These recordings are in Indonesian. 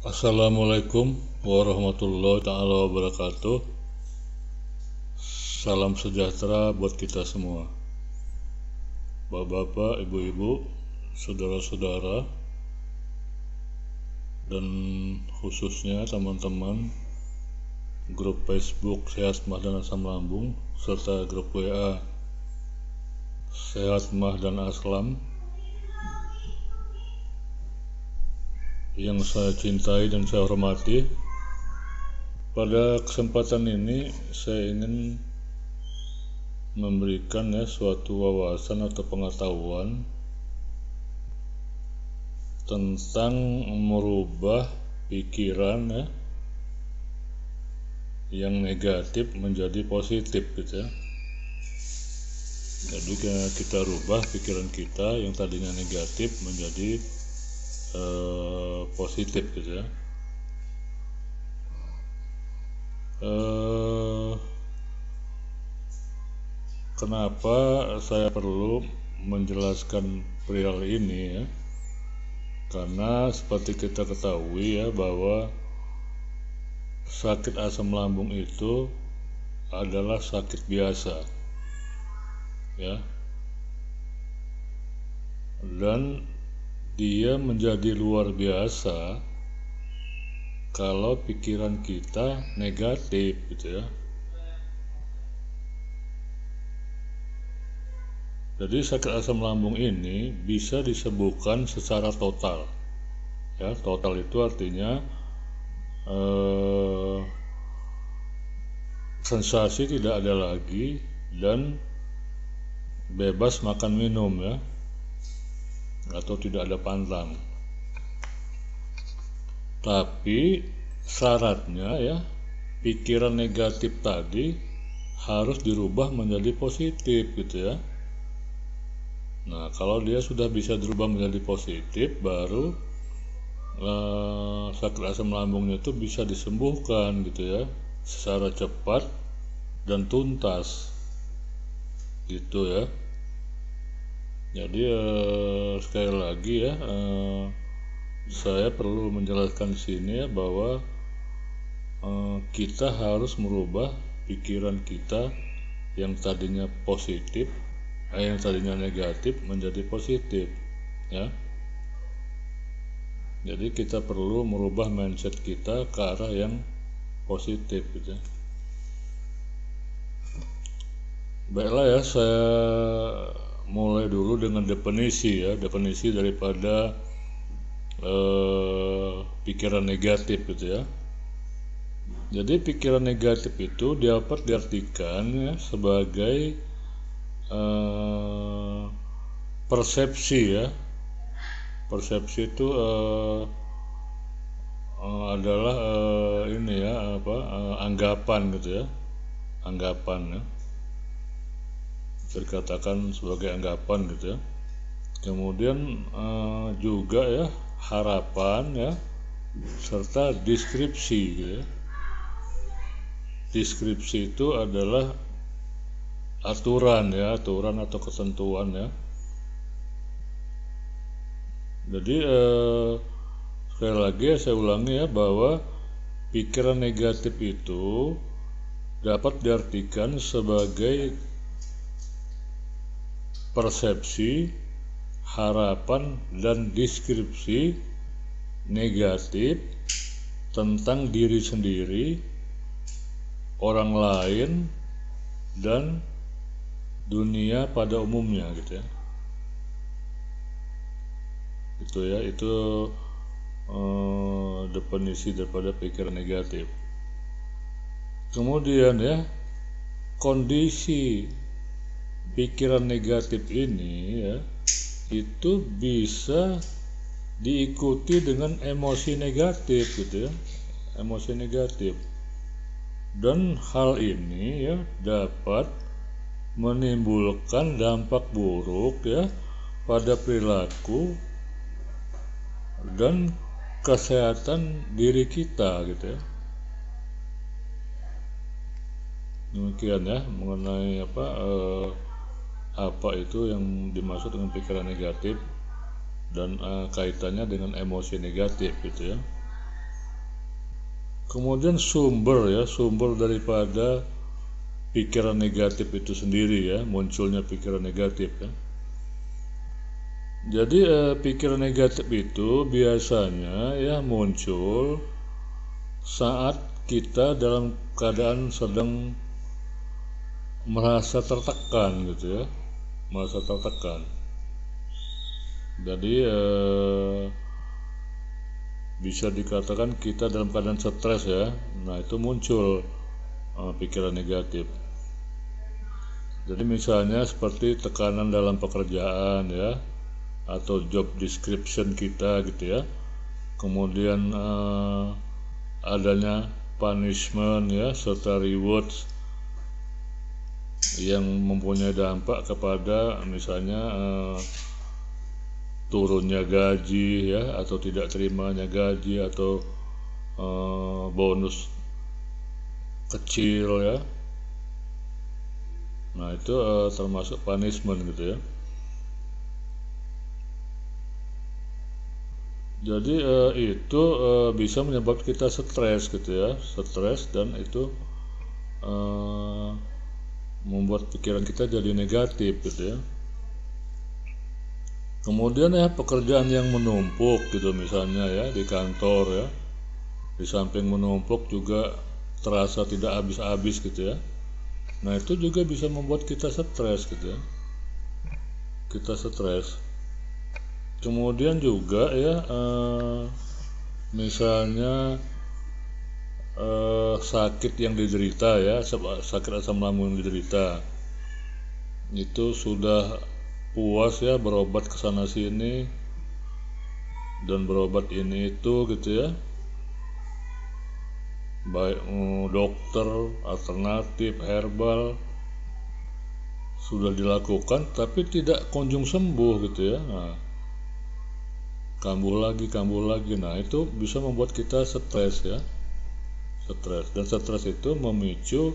Assalamualaikum warahmatullahi ta'ala wabarakatuh. Salam sejahtera buat kita semua, bapak-bapak, ibu-ibu, saudara-saudara, dan khususnya teman-teman grup Facebook Sehat Mah dan Asam Lambung serta grup WA Sehat Mah dan Aslam yang saya cintai dan saya hormati. Pada kesempatan ini saya ingin memberikan suatu wawasan atau pengetahuan tentang merubah pikiran yang negatif menjadi positif gitu ya. Jadi kita rubah pikiran kita yang tadinya negatif menjadi positif gitu ya. Kenapa saya perlu menjelaskan perihal ini ya? Karena seperti kita ketahui ya, bahwa sakit asam lambung itu adalah sakit biasa ya, dan dia menjadi luar biasa kalau pikiran kita negatif gitu ya. Jadi sakit asam lambung ini bisa disembuhkan secara total ya. Total itu artinya sensasi tidak ada lagi dan bebas makan minum ya, atau tidak ada pantang. Tapi syaratnya ya, pikiran negatif tadi harus dirubah menjadi positif gitu ya. Nah, kalau dia sudah bisa dirubah menjadi positif, baru sakit asam lambungnya itu bisa disembuhkan gitu ya, secara cepat dan tuntas gitu ya. Jadi sekali lagi ya, saya perlu menjelaskan di sini ya, bahwa kita harus merubah pikiran kita yang tadinya positif, yang tadinya negatif menjadi positif ya. Jadi kita perlu merubah mindset kita ke arah yang positif gitu. Baiklah ya, saya mulai dulu dengan definisi ya, definisi daripada pikiran negatif gitu ya. Jadi pikiran negatif itu dapat diartikan ya sebagai persepsi ya. Persepsi itu adalah ini ya, anggapan gitu ya, anggapan ya, bisa dikatakan sebagai anggapan gitu ya. Kemudian juga ya harapan ya, serta deskripsi gitu ya. Deskripsi itu adalah aturan ya, aturan atau ketentuan ya. Jadi sekali lagi saya ulangi ya, bahwa pikiran negatif itu dapat diartikan sebagai persepsi, harapan, dan deskripsi negatif tentang diri sendiri, orang lain, dan dunia pada umumnya gitu ya. Itu ya, itu definisi daripada pikiran negatif. Kemudian ya, kondisi pikiran negatif ini ya, itu bisa diikuti dengan emosi negatif gitu ya, emosi negatif. Dan hal ini ya dapat menimbulkan dampak buruk ya pada perilaku dan kesehatan diri kita gitu ya. Demikian ya mengenai apa itu yang dimaksud dengan pikiran negatif dan kaitannya dengan emosi negatif gitu ya. Kemudian sumber daripada pikiran negatif itu sendiri ya, munculnya pikiran negatif ya. Jadi pikiran negatif itu biasanya ya muncul saat kita dalam keadaan sedang merasa tertekan gitu ya, merasa tertekan. Jadi bisa dikatakan kita dalam keadaan stres ya. Nah, itu muncul pikiran negatif. Jadi misalnya seperti tekanan dalam pekerjaan ya, atau job description kita gitu ya. Kemudian adanya punishment ya, serta rewards yang mempunyai dampak kepada misalnya turunnya gaji ya, atau tidak terimanya gaji, atau bonus kecil ya. Nah, itu termasuk punishment gitu ya. Jadi itu bisa menyebabkan kita stres gitu ya, stres, dan itu membuat pikiran kita jadi negatif gitu ya. Kemudian ya pekerjaan yang menumpuk gitu misalnya ya di kantor ya, di samping menumpuk juga terasa tidak habis-habis gitu ya. Nah, itu juga bisa membuat kita stres gitu ya, kita stres. Kemudian juga ya misalnya sakit yang diderita ya, sakit asam lambung yang diderita, itu sudah puas ya berobat kesana sini dan berobat ini itu gitu ya, baik dokter, alternatif, herbal sudah dilakukan tapi tidak kunjung sembuh gitu ya. Nah, kambuh lagi. Nah, itu bisa membuat kita stres ya, stres, dan stres itu memicu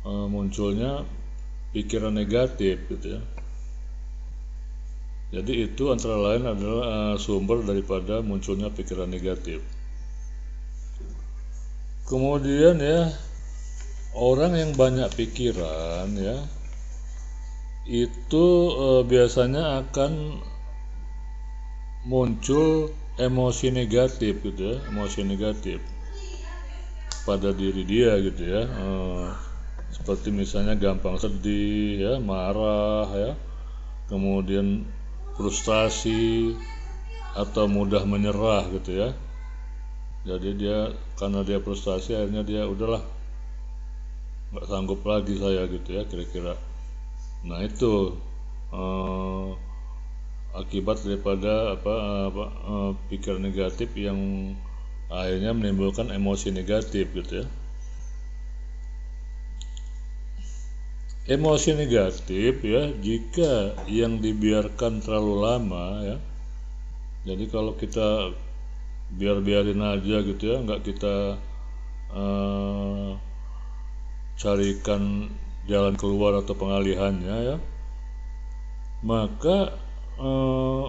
munculnya pikiran negatif gitu ya. Jadi itu antara lain adalah sumber daripada munculnya pikiran negatif. Kemudian ya, orang yang banyak pikiran ya, itu biasanya akan muncul emosi negatif gitu ya, emosi negatif pada diri dia gitu ya. Seperti misalnya gampang sedih ya, marah ya, kemudian frustasi atau mudah menyerah gitu ya. Jadi dia karena dia frustasi akhirnya dia udahlah, nggak sanggup lagi saya gitu ya kira-kira. Nah, itu akibat daripada pikiran negatif yang akhirnya menimbulkan emosi negatif gitu ya. Emosi negatif ya, jika yang dibiarkan terlalu lama ya, jadi kalau kita biarin aja gitu ya, nggak kita carikan jalan keluar atau pengalihannya ya, maka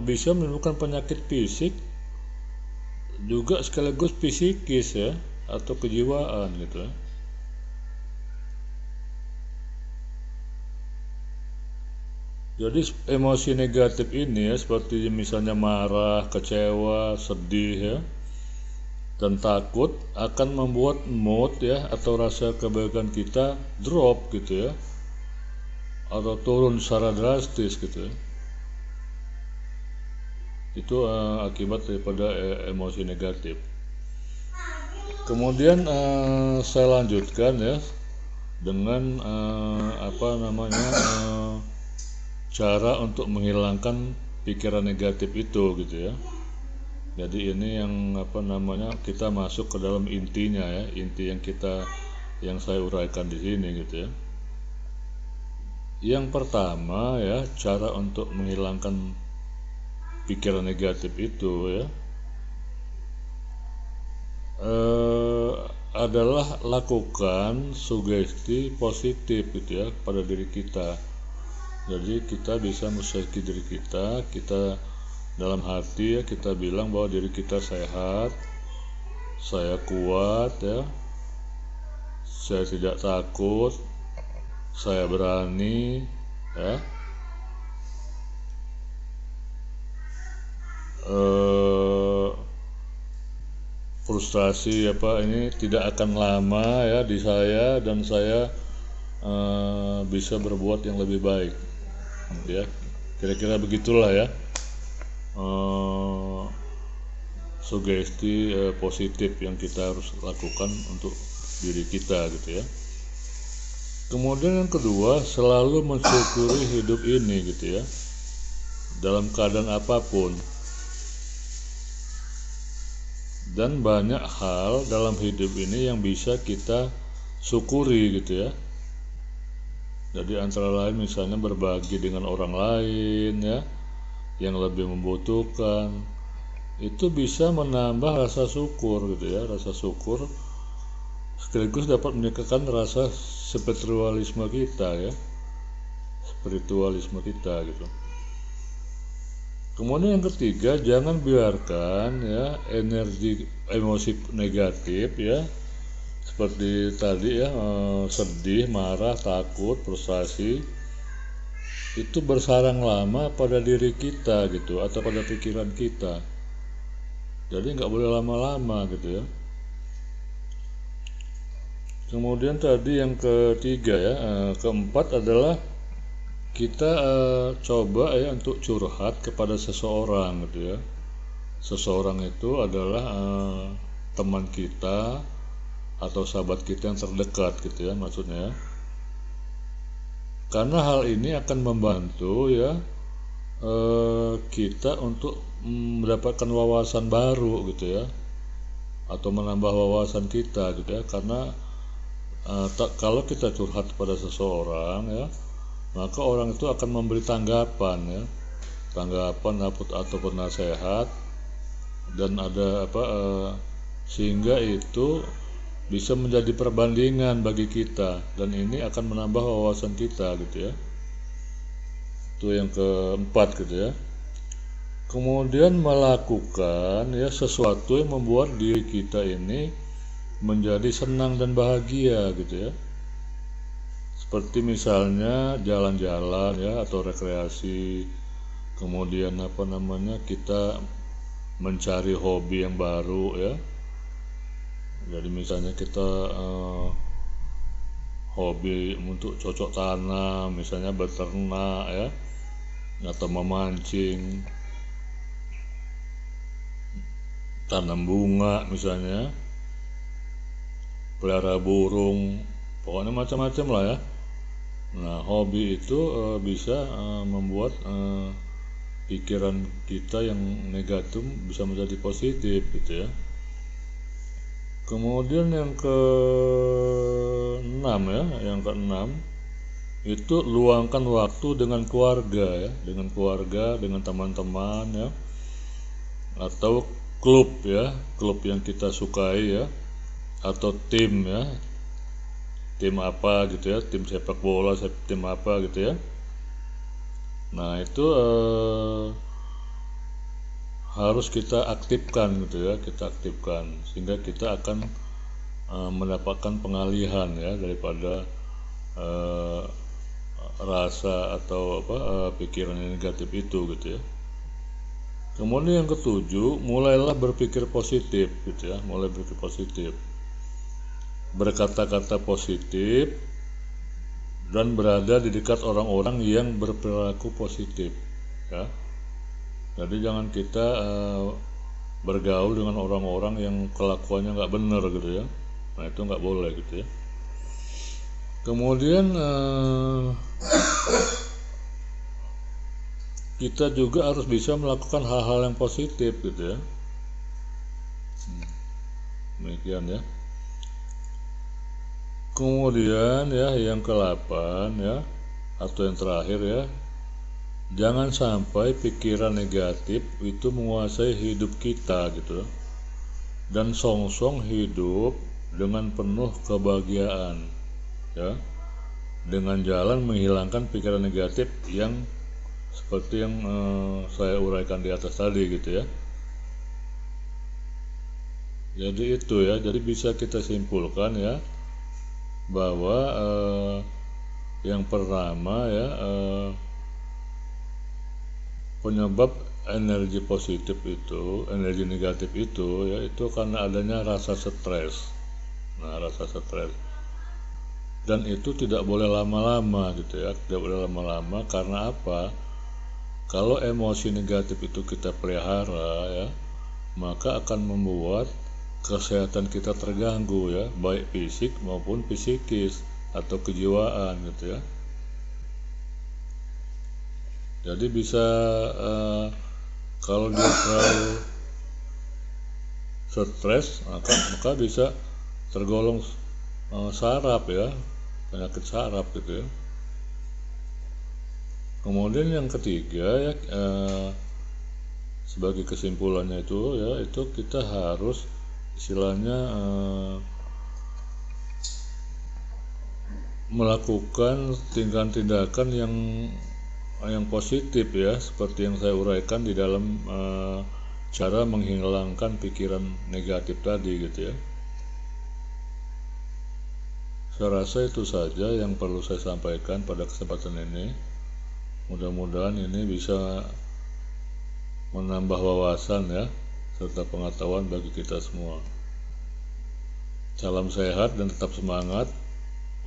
bisa menimbulkan penyakit fisik juga sekaligus psikis ya, atau kejiwaan gitu ya. Jadi emosi negatif ini ya, seperti misalnya marah, kecewa, sedih ya, dan takut akan membuat mood ya, atau rasa kebaikan kita drop gitu ya, atau turun secara drastis gitu ya. Itu akibat daripada emosi negatif. Kemudian saya lanjutkan ya dengan cara untuk menghilangkan pikiran negatif itu gitu ya. Jadi ini yang kita masuk ke dalam intinya ya, inti yang saya uraikan di sini gitu ya. Yang pertama ya, cara untuk menghilangkan pikiran negatif itu ya adalah lakukan sugesti positif gitu ya pada diri kita. Jadi kita bisa mensugesti diri kita dalam hati ya, kita bilang bahwa diri kita sehat, saya kuat ya, saya tidak takut, saya berani ya. Frustrasi ini tidak akan lama ya di saya, dan saya bisa berbuat yang lebih baik ya. Kira-kira begitulah ya, sugesti positif yang kita harus lakukan untuk diri kita gitu ya. Kemudian yang kedua, selalu mensyukuri hidup ini gitu ya, dalam keadaan apapun. Dan banyak hal dalam hidup ini yang bisa kita syukuri gitu ya. Jadi antara lain misalnya berbagi dengan orang lain ya, yang lebih membutuhkan. Itu bisa menambah rasa syukur gitu ya. Rasa syukur sekaligus dapat meningkatkan rasa spiritualisme kita ya. Spiritualisme kita gitu. Kemudian yang ketiga, jangan biarkan ya emosi negatif ya, seperti tadi ya, sedih, marah, takut, frustasi, itu bersarang lama pada diri kita gitu, atau pada pikiran kita. Jadi nggak boleh lama-lama gitu ya. Kemudian tadi yang ketiga ya, keempat adalah kita coba ya untuk curhat kepada seseorang gitu ya. Seseorang itu adalah teman kita atau sahabat kita yang terdekat gitu ya maksudnya. Karena hal ini akan membantu ya kita untuk mendapatkan wawasan baru gitu ya, atau menambah wawasan kita gitu ya. Karena kalau kita curhat kepada seseorang ya, maka orang itu akan memberi tanggapan ya, ataupun nasihat, dan ada sehingga itu bisa menjadi perbandingan bagi kita, dan ini akan menambah wawasan kita gitu ya. Itu yang keempat gitu ya. Kemudian melakukan ya sesuatu yang membuat diri kita ini menjadi senang dan bahagia gitu ya. Seperti misalnya jalan-jalan ya, atau rekreasi. Kemudian kita mencari hobi yang baru ya. Jadi misalnya kita hobi untuk cocok tanam, misalnya beternak ya, atau memancing, tanam bunga misalnya, pelihara burung, pokoknya macam-macam lah ya. Nah, hobi itu bisa membuat pikiran kita yang negatif bisa menjadi positif gitu ya. Kemudian yang keenam ya, itu luangkan waktu dengan keluarga ya, dengan teman-teman ya, atau klub yang kita sukai ya, atau tim ya, tim apa gitu ya, tim sepak bola, tim apa gitu ya. Nah itu harus kita aktifkan gitu ya, sehingga kita akan mendapatkan pengalihan ya daripada rasa atau pikiran yang negatif itu gitu ya. Kemudian yang ketujuh, mulailah berpikir positif gitu ya, berkata-kata positif, dan berada di dekat orang-orang yang berperilaku positif ya. Jadi jangan kita bergaul dengan orang-orang yang kelakuannya nggak benar gitu ya. Nah itu nggak boleh gitu ya. Kemudian kita juga harus bisa melakukan hal-hal yang positif gitu ya. Demikian ya. Kemudian ya yang ke-8 ya, atau yang terakhir ya, jangan sampai pikiran negatif itu menguasai hidup kita gitu, dan songsong hidup dengan penuh kebahagiaan ya, dengan jalan menghilangkan pikiran negatif yang seperti yang saya uraikan di atas tadi gitu ya. Jadi itu ya, jadi bisa kita simpulkan ya bahwa yang pertama ya, penyebab energi positif itu, energi negatif itu ya, itu karena adanya rasa stres. Nah, rasa stres, dan itu tidak boleh lama-lama gitu ya, tidak boleh lama-lama. Karena apa? Kalau emosi negatif itu kita pelihara ya, maka akan membuat kesehatan kita terganggu ya, baik fisik maupun psikis atau kejiwaan gitu ya. Jadi bisa kalau dia terlalu stres, maka bisa tergolong saraf ya, penyakit saraf gitu ya. Kemudian yang ketiga ya, sebagai kesimpulannya itu ya, itu kita harus istilahnya melakukan tindakan-tindakan yang positif ya, seperti yang saya uraikan di dalam cara menghilangkan pikiran negatif tadi gitu ya. Saya rasa itu saja yang perlu saya sampaikan pada kesempatan ini. Mudah-mudahan ini bisa menambah wawasan ya, serta pengetahuan bagi kita semua. Salam sehat dan tetap semangat.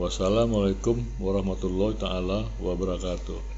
Wassalamualaikum warahmatullahi taala wabarakatuh.